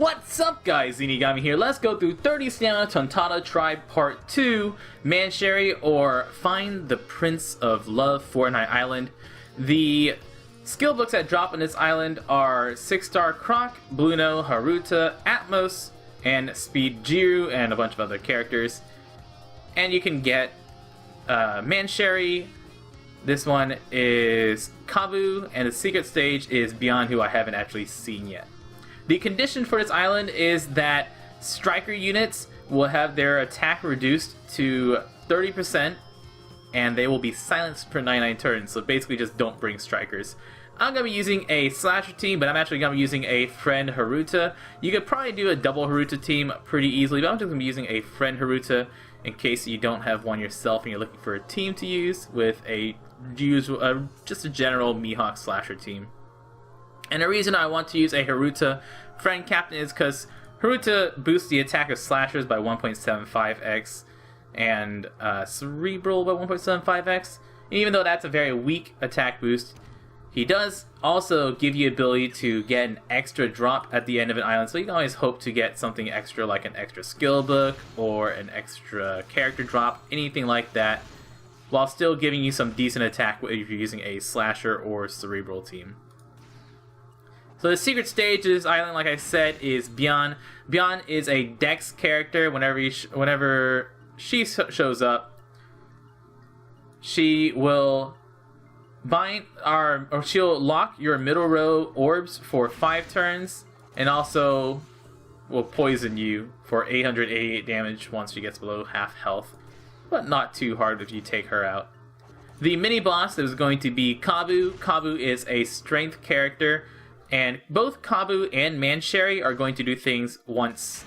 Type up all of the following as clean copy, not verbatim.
What's up guys, Zeenigami here. Let's go through 30 Stamina Tontatta Tribe Part 2, Mansherry or Find the Prince of Love, Fortnight Island. The skill books that drop on this island are 6-star Croc, Bluno, Haruta, Atmos, and Speed Jiru, and a bunch of other characters. And you can get Mansherry. This one is Kabu, and the secret stage is Beyond, who I haven't actually seen yet. The condition for this island is that striker units will have their attack reduced to 30%, and they will be silenced per 99 turns, so basically just don't bring strikers. I'm going to be using a slasher team, but I'm actually going to be using a friend Haruta. You could probably do a double Haruta team pretty easily, but I'm just going to be using a friend Haruta in case you don't have one yourself and you're looking for a team to use with just a general Mihawk slasher team. And the reason I want to use a Haruta friend captain is because Haruta boosts the attack of slashers by 1.75x and cerebral by 1.75x. And even though that's a very weak attack boost, he does also give you the ability to get an extra drop at the end of an island, so you can always hope to get something extra like an extra skill book or an extra character drop, anything like that, while still giving you some decent attack if you're using a slasher or cerebral team. So the secret stage of this island, like I said, is Beyond. Beyond is a Dex character. Whenever she shows up, she will she'll lock your middle row orbs for 5 turns, and also will poison you for 888 damage once she gets below half health, but not too hard if you take her out. The mini boss is going to be Kabu. Kabu is a strength character, and both Kabu and Mansherry are going to do things once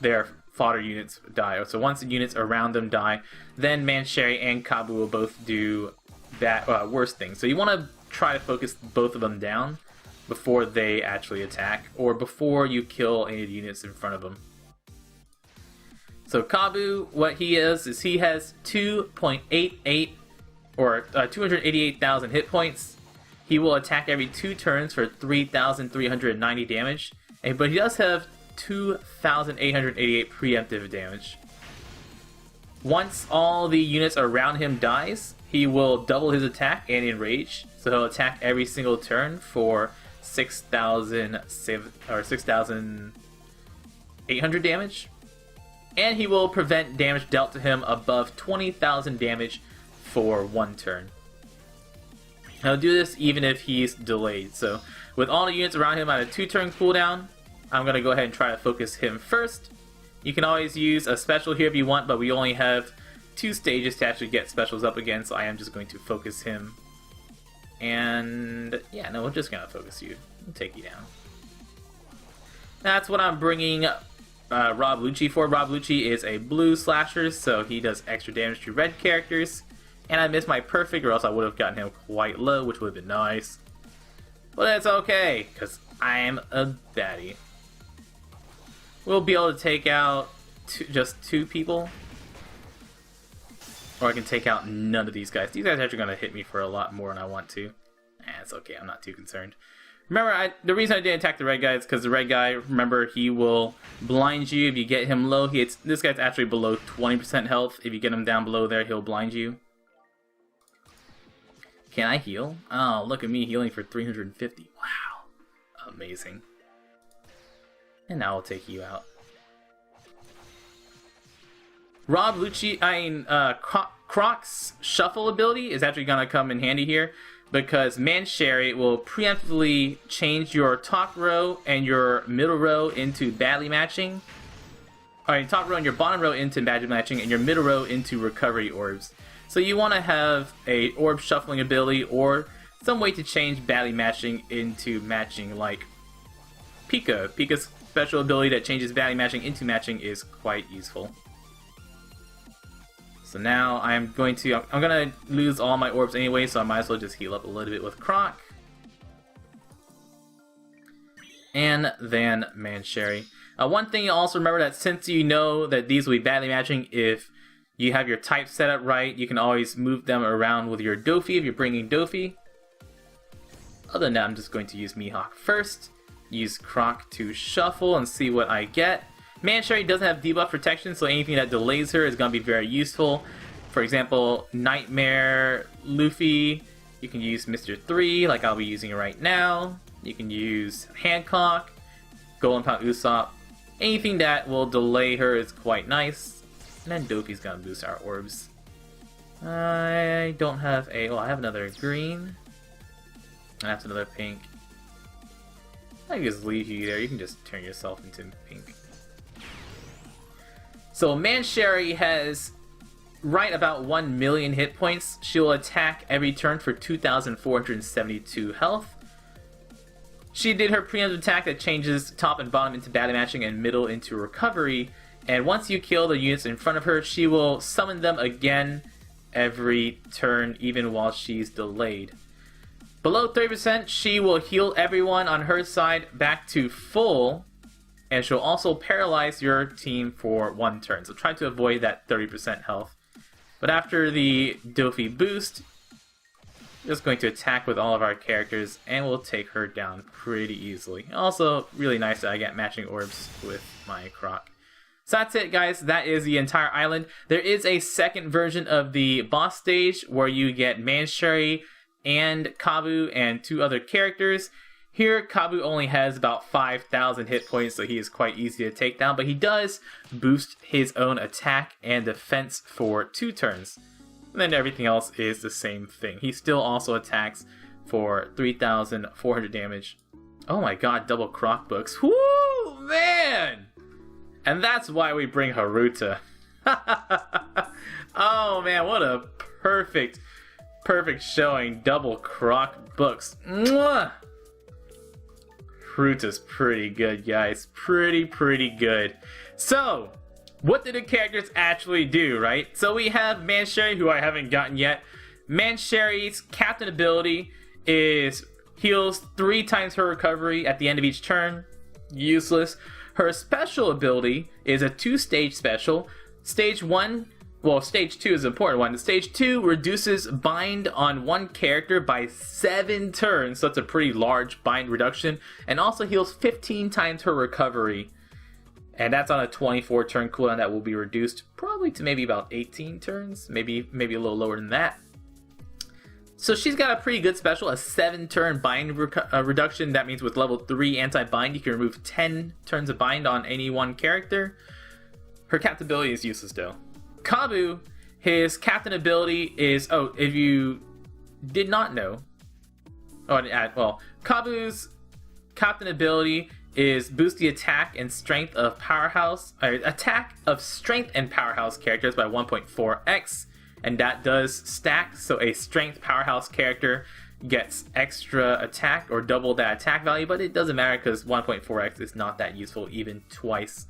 their fodder units die. So once the units around them die, then Mansherry and Kabu will both do that worse things. So you want to try to focus both of them down before they actually attack, or before you kill any of the units in front of them. So Kabu, what he is he has 2.88 or 288,000 hit points. He will attack every 2 turns for 3,390 damage, but he does have 2,888 preemptive damage. Once all the units around him dies, he will double his attack and enrage, so he'll attack every single turn for 6,800 damage, and he will prevent damage dealt to him above 20,000 damage for 1 turn. He'll do this even if he's delayed. So with all the units around him at a 2-turn cooldown, I'm going to go ahead and try to focus him first. You can always use a special here if you want, but we only have 2 stages to actually get specials up again, so I am just going to focus him. And yeah, no, we're just going to focus you and take you down. That's what I'm bringing Rob Lucci for. Rob Lucci is a blue slasher, so he does extra damage to red characters. And I missed my perfect, or else I would have gotten him quite low, which would have been nice. But that's okay, because I'm a baddie. We'll be able to take out just 2 people. Or I can take out none of these guys. These guys are actually going to hit me for a lot more than I want to. It's okay, I'm not too concerned. Remember, the reason I didn't attack the red guy is because the red guy, remember, he will blind you if you get him low. This guy's actually below 20% health. If you get him down below there, he'll blind you. Can I heal? Oh, look at me healing for 350. Wow. Amazing. And now I'll take you out. Rob Lucci, Croc's shuffle ability is actually going to come in handy here, because Mansherry will preemptively change your top row and your middle row into badly matching. Alright, top row and your bottom row into badly matching, and your middle row into recovery orbs. So you want to have a orb shuffling ability or some way to change badly matching into matching, like Pika. Pika's special ability that changes badly matching into matching is quite useful. So now I'm gonna lose all my orbs anyway, so I might as well just heal up a little bit with Croc. And then Mansherry. One thing you also remember, that since you know that these will be badly matching, if you have your type set up right, you can always move them around with your Dofi if you're bringing Dofi. Other than that, I'm just going to use Mihawk first. Use Croc to shuffle and see what I get. Mansherry doesn't have debuff protection, so anything that delays her is going to be very useful. For example, Nightmare Luffy, you can use Mr. 3, like I'll be using it right now. You can use Hancock, Golden Pound Usopp. Anything that will delay her is quite nice. And then Dofi's going to boost our orbs. I don't have a... well, I have another green. And that's another pink. I can just leave you there. You can just turn yourself into pink. So Mansherry has right about 1 million hit points. She'll attack every turn for 2,472 health. She did her preemptive attack that changes top and bottom into battle matching and middle into recovery. And once you kill the units in front of her, she will summon them again every turn, even while she's delayed. Below 30%, she will heal everyone on her side back to full, and she'll also paralyze your team for 1 turn. So try to avoid that 30% health. But after the Dofi boost, we're just going to attack with all of our characters, and we'll take her down pretty easily. Also, really nice that I get matching orbs with my Croc. So that's it, guys. That is the entire island. There is a second version of the boss stage where you get Mansherry and Kabu and 2 other characters. Here, Kabu only has about 5,000 hit points, so he is quite easy to take down, but he does boost his own attack and defense for 2 turns. And then everything else is the same thing. He still also attacks for 3,400 damage. Oh my god, double Croc books. Woo, man! And that's why we bring Haruta. Oh man, what a perfect showing. Double Croc books. Mwah! Haruta's pretty good, guys. Pretty good. So, what do the characters actually do, right? So we have Mansherry, who I haven't gotten yet. Mansherry's captain ability is heals 3 times her recovery at the end of each turn. Useless. Her special ability is a 2-stage special. Stage 1, well, Stage 2 is an important one. Stage 2 reduces bind on 1 character by 7 turns, so it's a pretty large bind reduction, and also heals 15 times her recovery. And that's on a 24-turn cooldown that will be reduced probably to maybe about 18 turns, maybe a little lower than that. So she's got a pretty good special, a 7-turn bind reduction. That means with level 3 anti-bind, you can remove 10 turns of bind on any 1 character. Her captain ability is useless though. Kabu, his captain ability is, oh, if you did not know, Kabu's captain ability is boost the attack and strength of strength and powerhouse characters by 1.4x, and that does stack, so a strength powerhouse character gets extra attack or double that attack value, but it doesn't matter because 1.4x is not that useful even twice.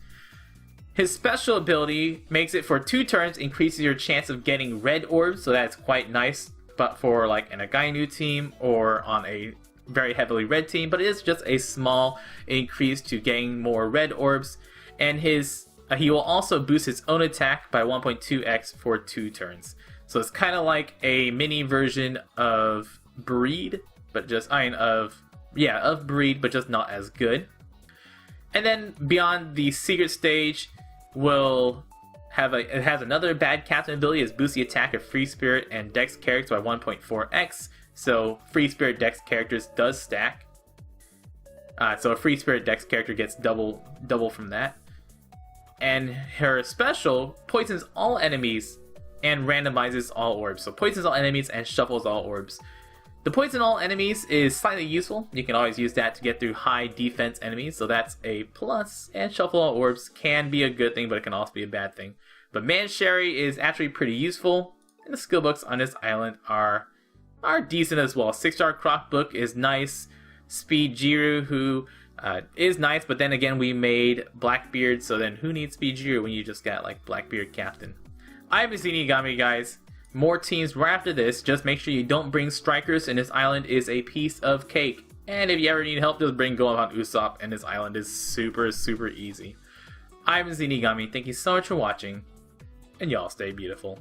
His special ability makes it for 2 turns, increases your chance of getting red orbs, so that's quite nice, but for like an Againu team or on a very heavily red team, but it is just a small increase to getting more red orbs. And he will also boost his own attack by 1.2x for 2 turns. So it's kind of like a mini version of Breed, but just of Breed, but just not as good. And then beyond the secret stage, it has another bad captain ability, is boost the attack of Free Spirit and Dex characters by 1.4x. So Free Spirit Dex characters does stack. So a Free Spirit Dex character gets double from that. And her special poisons all enemies and randomizes all orbs. So poisons all enemies and shuffles all orbs. The poison all enemies is slightly useful. You can always use that to get through high defense enemies, so that's a plus. And shuffle all orbs can be a good thing, but it can also be a bad thing. But Mansherry is actually pretty useful, and the skill books on this island are decent as well. 6-star Croc book is nice. Speed Jiru, who is nice, but then again we made Blackbeard, so then who needs Speed Jiru when you just got like Blackbeard Captain? I'm Zeenigami, guys. More teams right after this. Just make sure you don't bring strikers, and this island is a piece of cake. And if you ever need help, just bring Golden Pound Usopp, and this island is super easy. I'm Zeenigami. Thank you so much for watching, and y'all stay beautiful.